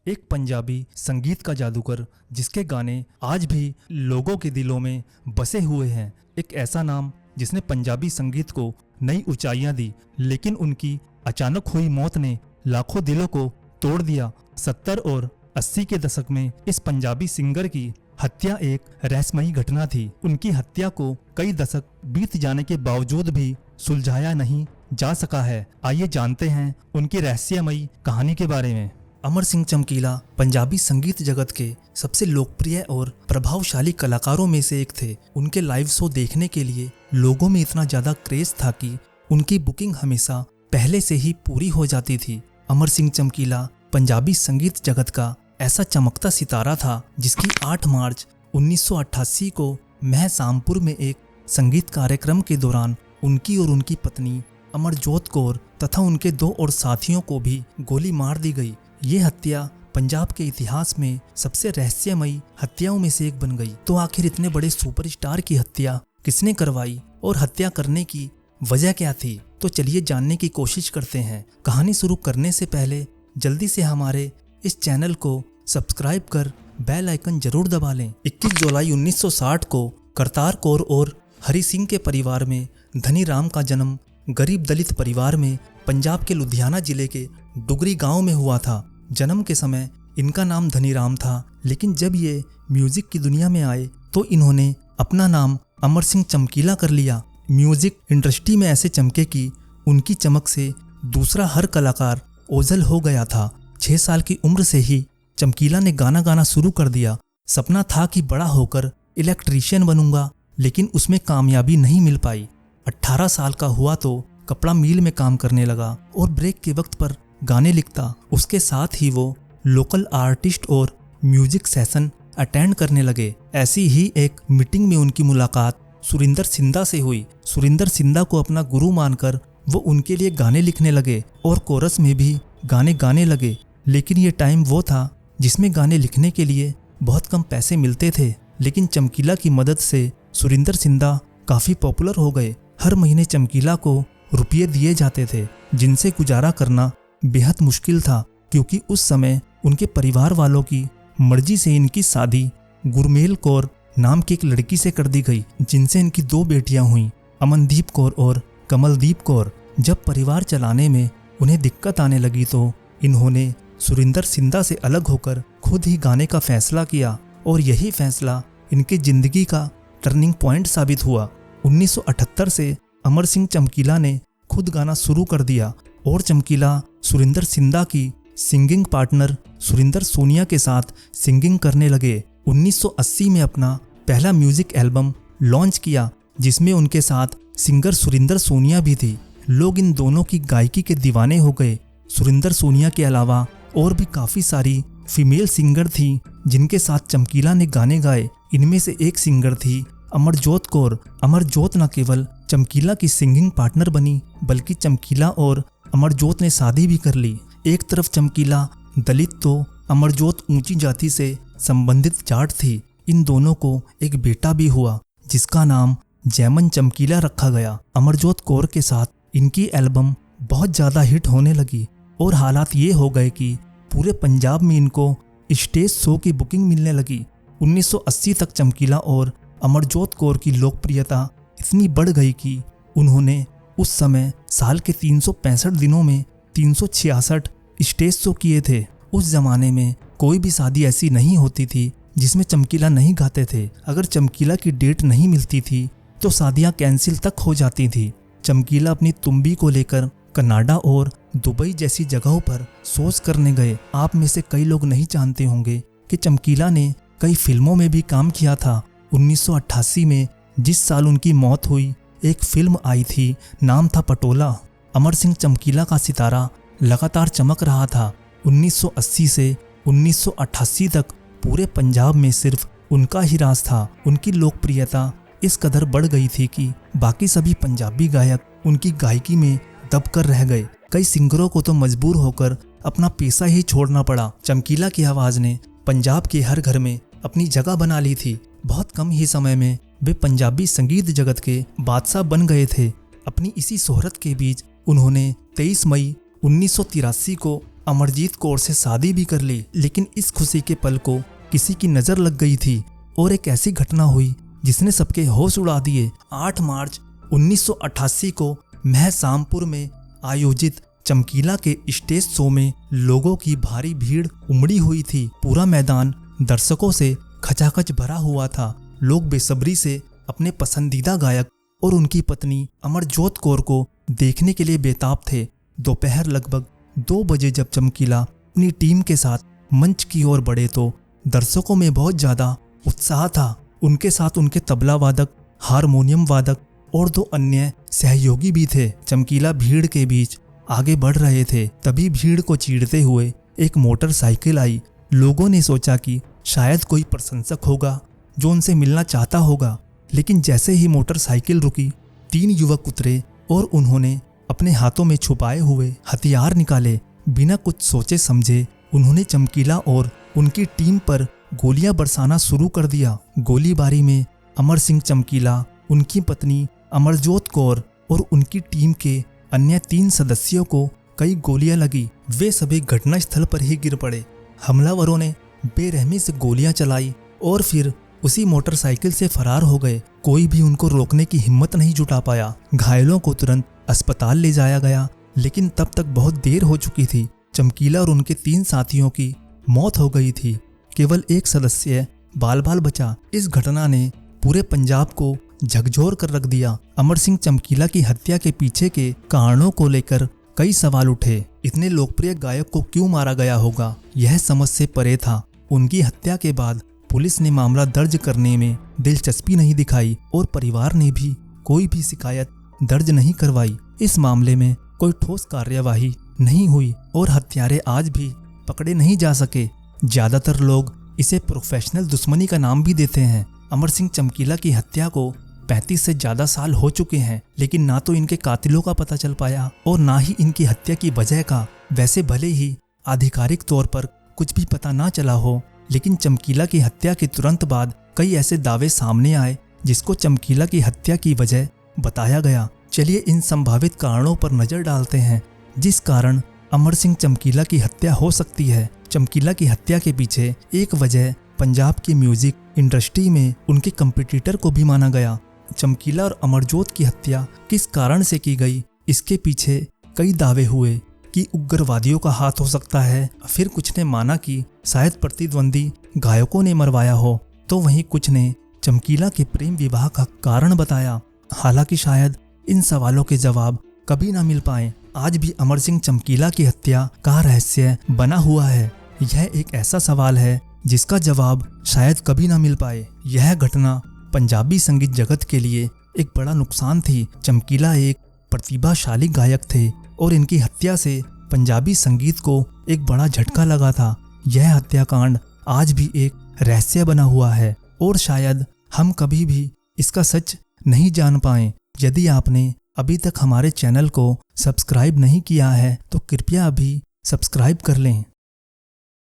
एक पंजाबी संगीत का जादूगर जिसके गाने आज भी लोगों के दिलों में बसे हुए हैं। एक ऐसा नाम जिसने पंजाबी संगीत को नई ऊंचाइयां दी, लेकिन उनकी अचानक हुई मौत ने लाखों दिलों को तोड़ दिया। 70 और 80 के दशक में इस पंजाबी सिंगर की हत्या एक रहस्यमयी घटना थी। उनकी हत्या को कई दशक बीत जाने के बावजूद भी सुलझाया नहीं जा सका है। आइए जानते हैं उनकी रहस्यमयी कहानी के बारे में। अमर सिंह चमकीला पंजाबी संगीत जगत के सबसे लोकप्रिय और प्रभावशाली कलाकारों में से एक थे। उनके लाइव शो देखने के लिए लोगों में इतना ज्यादा क्रेज था कि उनकी बुकिंग हमेशा पहले से ही पूरी हो जाती थी। अमर सिंह चमकीला पंजाबी संगीत जगत का ऐसा चमकता सितारा था जिसकी 8 मार्च 1988 को महसामपुर में एक संगीत कार्यक्रम के दौरान उनकी और उनकी पत्नी अमरजोत कौर तथा उनके 2 और साथियों को भी गोली मार दी गई। ये हत्या पंजाब के इतिहास में सबसे रहस्यमयी हत्याओं में से एक बन गई। तो आखिर इतने बड़े सुपरस्टार की हत्या किसने करवाई और हत्या करने की वजह क्या थी? तो चलिए जानने की कोशिश करते हैं। कहानी शुरू करने से पहले जल्दी से हमारे इस चैनल को सब्सक्राइब कर बेल आइकन जरूर दबा लें। 21 जुलाई 1960 को करतार कौर और हरि सिंह के परिवार में धनी राम का जन्म गरीब दलित परिवार में पंजाब के लुधियाना जिले के डुगरी गांव में हुआ था। जन्म के समय इनका नाम धनी राम था, लेकिन जब ये म्यूजिक की दुनिया में आए तो इन्होंने अपना नाम अमर सिंह चमकीला कर लिया। म्यूजिक इंडस्ट्री में ऐसे चमके कि उनकी चमक से दूसरा हर कलाकार ओझल हो गया था। 6 साल की उम्र से ही चमकीला ने गाना गाना शुरू कर दिया। सपना था कि बड़ा होकर इलेक्ट्रीशियन बनूंगा, लेकिन उसमें कामयाबी नहीं मिल पाई। 18 साल का हुआ तो कपड़ा मिल में काम करने लगा और ब्रेक के वक्त पर गाने लिखता। उसके साथ ही वो लोकल आर्टिस्ट और म्यूजिक सेशन अटेंड करने लगे। ऐसी ही एक मीटिंग में उनकी मुलाकात सुरिंदर सिंधा से हुई। सुरिंदर सिंधा को अपना गुरु मानकर वो उनके लिए गाने लिखने लगे और कोरस में भी गाने गाने लगे। लेकिन ये टाइम वो था जिसमें गाने लिखने के लिए बहुत कम पैसे मिलते थे, लेकिन चमकीला की मदद से सुरिंदर सिंधा काफ़ी पॉपुलर हो गए। हर महीने चमकीला को रुपये दिए जाते थे, जिनसे गुजारा करना बेहद मुश्किल था, क्योंकि उस समय उनके परिवार वालों की मर्जी से इनकी शादी गुरमेल कौर नाम की एक लड़की से कर दी गई, जिनसे इनकी 2 बेटियां हुईं, अमनदीप कौर और कमलदीप कौर। जब परिवार चलाने में उन्हें दिक्कत आने लगी तो इन्होंने सुरिंदर सिंधा से अलग होकर खुद ही गाने का फैसला किया और यही फैसला इनकी जिंदगी का टर्निंग पॉइंट साबित हुआ। 1978 से अमर सिंह चमकीला ने खुद गाना शुरू कर दिया और चमकीला सुरिंदर सिंधा की सिंगिंग पार्टनर सुरिंदर सोनिया के साथ सिंगिंग करने लगे। 1980 में अपना पहला म्यूजिक एल्बम लॉन्च किया, जिसमें उनके साथ सिंगर सुरिंदर सोनिया भी थी। लोग इन दोनों की गायकी के दीवाने हो गए। सुरिंदर सोनिया के अलावा और भी काफ़ी सारी फीमेल सिंगर थी जिनके साथ चमकीला ने गाने गाए। इनमें से एक सिंगर थी अमरजोत कौर। अमरजोत न केवल चमकीला की सिंगिंग पार्टनर बनी, बल्कि चमकीला और अमरजोत ने शादी भी कर ली। एक तरफ चमकीला दलित तो अमरजोत ऊंची जाति से संबंधित जाट थी। इन दोनों को एक बेटा भी हुआ, जिसका नाम जैमन चमकीला रखा गया। अमरजोत कौर के साथ इनकी एल्बम बहुत ज़्यादा हिट होने लगी और हालात ये हो गए कि पूरे पंजाब में इनको स्टेज शो की बुकिंग मिलने लगी। 1980 तक चमकीला और अमरजोत कौर की लोकप्रियता इतनी बढ़ गई कि उन्होंने उस समय साल के 365 दिनों में 366 स्टेज शो किए थे। उस जमाने में कोई भी शादी ऐसी नहीं होती थी जिसमें चमकीला नहीं गाते थे। अगर चमकीला की डेट नहीं मिलती थी तो शादियां कैंसिल तक हो जाती थी। चमकीला अपनी तुम्बी को लेकर कनाडा और दुबई जैसी जगहों पर शोज करने गए। आप में से कई लोग नहीं जानते होंगे कि चमकीला ने कई फिल्मों में भी काम किया था। 1988 में जिस साल उनकी मौत हुई, एक फिल्म आई थी, नाम था पटोला। अमर सिंह चमकीला का सितारा लगातार चमक रहा था। 1980 से 1988 तक पूरे पंजाब में सिर्फ उनका ही राज था। उनकी लोकप्रियता इस कदर बढ़ गई थी कि बाकी सभी पंजाबी गायक उनकी गायकी में दबकर रह गए। कई सिंगरों को तो मजबूर होकर अपना पेशा ही छोड़ना पड़ा। चमकीला की आवाज़ ने पंजाब के हर घर में अपनी जगह बना ली थी। बहुत कम ही समय में वे पंजाबी संगीत जगत के बादशाह बन गए थे। अपनी इसी शोहरत के बीच उन्होंने 23 मई 1983 को अमरजीत कौर से शादी भी कर ली। लेकिन इस खुशी के पल को किसी की नजर लग गई थी और एक ऐसी घटना हुई जिसने सबके होश उड़ा दिए। 8 मार्च 1988 को महसामपुर में आयोजित चमकीला के स्टेज शो में लोगों की भारी भीड़ उमड़ी हुई थी। पूरा मैदान दर्शकों से खचाखच भरा हुआ था। लोग बेसब्री से अपने पसंदीदा गायक और उनकी पत्नी अमरजोत कौर को देखने के लिए बेताब थे। दोपहर लगभग 2 बजे जब चमकीला अपनी टीम के साथ मंच की ओर बढ़े तो दर्शकों में बहुत ज्यादा उत्साह था। उनके साथ उनके तबला वादक, हारमोनियम वादक और 2 अन्य सहयोगी भी थे। चमकीला भीड़ के बीच आगे बढ़ रहे थे। तभी भीड़ को चीरते हुए एक मोटरसाइकिल आई। लोगों ने सोचा कि शायद कोई प्रशंसक होगा जो उनसे मिलना चाहता होगा। लेकिन जैसे ही मोटरसाइकिल रुकी, 3 युवक उतरे और उन्होंने अपने हाथों में छुपाए हुए हथियार निकाले। बिना कुछ सोचे समझे उन्होंने चमकीला और उनकी टीम पर गोलियां बरसाना शुरू कर दिया। गोलीबारी में अमर सिंह चमकीला, उनकी पत्नी अमरजोत कौर और उनकी टीम के अन्य 3 सदस्यों को कई गोलियां लगी। वे सभी घटनास्थल पर ही गिर पड़े। हमलावरों ने बेरहमी से गोलियां चलाई और फिर उसी मोटरसाइकिल से फरार हो गए। कोई भी उनको रोकने की हिम्मत नहीं जुटा पाया। घायलों को तुरंत अस्पताल ले जाया गया, लेकिन तब तक बहुत देर हो चुकी थी। चमकीला और उनके 3 साथियों की मौत हो गई थी। केवल एक सदस्य बाल बाल बचा। इस घटना ने पूरे पंजाब को झकझोर कर रख दिया। अमर सिंह चमकीला की हत्या के पीछे के कारणों को लेकर कई सवाल उठे। इतने लोकप्रिय गायक को क्यों मारा गया होगा, यह समझ से परे था। उनकी हत्या के बाद पुलिस ने मामला दर्ज करने में दिलचस्पी नहीं दिखाई और परिवार ने भी कोई भी शिकायत दर्ज नहीं करवाई। इस मामले में कोई ठोस कार्यवाही नहीं हुई और हत्यारे आज भी पकड़े नहीं जा सके। ज्यादातर लोग इसे प्रोफेशनल दुश्मनी का नाम भी देते हैं। अमर सिंह चमकीला की हत्या को 35 से ज्यादा साल हो चुके हैं, लेकिन ना तो इनके कातिलों का पता चल पाया और ना ही इनकी हत्या की वजह का। वैसे भले ही आधिकारिक तौर पर कुछ भी पता ना चला हो, लेकिन चमकीला की हत्या के तुरंत बाद कई ऐसे दावे सामने आए जिसको चमकीला की हत्या की वजह बताया गया। चलिए इन संभावित कारणों पर नजर डालते हैं जिस कारण अमर सिंह चमकीला की हत्या हो सकती है। चमकीला की हत्या के पीछे एक वजह पंजाब की म्यूजिक इंडस्ट्री में उनके कंपटीटर को भी माना गया। चमकीला और अमरजोत की हत्या किस कारण से की गई, इसके पीछे कई दावे हुए कि उग्रवादियों का हाथ हो सकता है। फिर कुछ ने माना कि शायद प्रतिद्वंदी गायकों ने मरवाया हो, तो वहीं कुछ ने चमकीला के प्रेम विवाह का कारण बताया। हालांकि शायद इन सवालों के जवाब कभी ना मिल पाए। आज भी अमर सिंह चमकीला की हत्या का रहस्य बना हुआ है। यह एक ऐसा सवाल है जिसका जवाब शायद कभी ना मिल पाए। यह घटना पंजाबी संगीत जगत के लिए एक बड़ा नुकसान थी। चमकीला एक प्रतिभाशाली गायक थे और इनकी हत्या से पंजाबी संगीत को एक बड़ा झटका लगा था। यह हत्याकांड आज भी एक रहस्य बना हुआ है और शायद हम कभी भी इसका सच नहीं जान पाए। यदि आपने अभी तक हमारे चैनल को सब्सक्राइब नहीं किया है तो कृपया अभी सब्सक्राइब कर लें।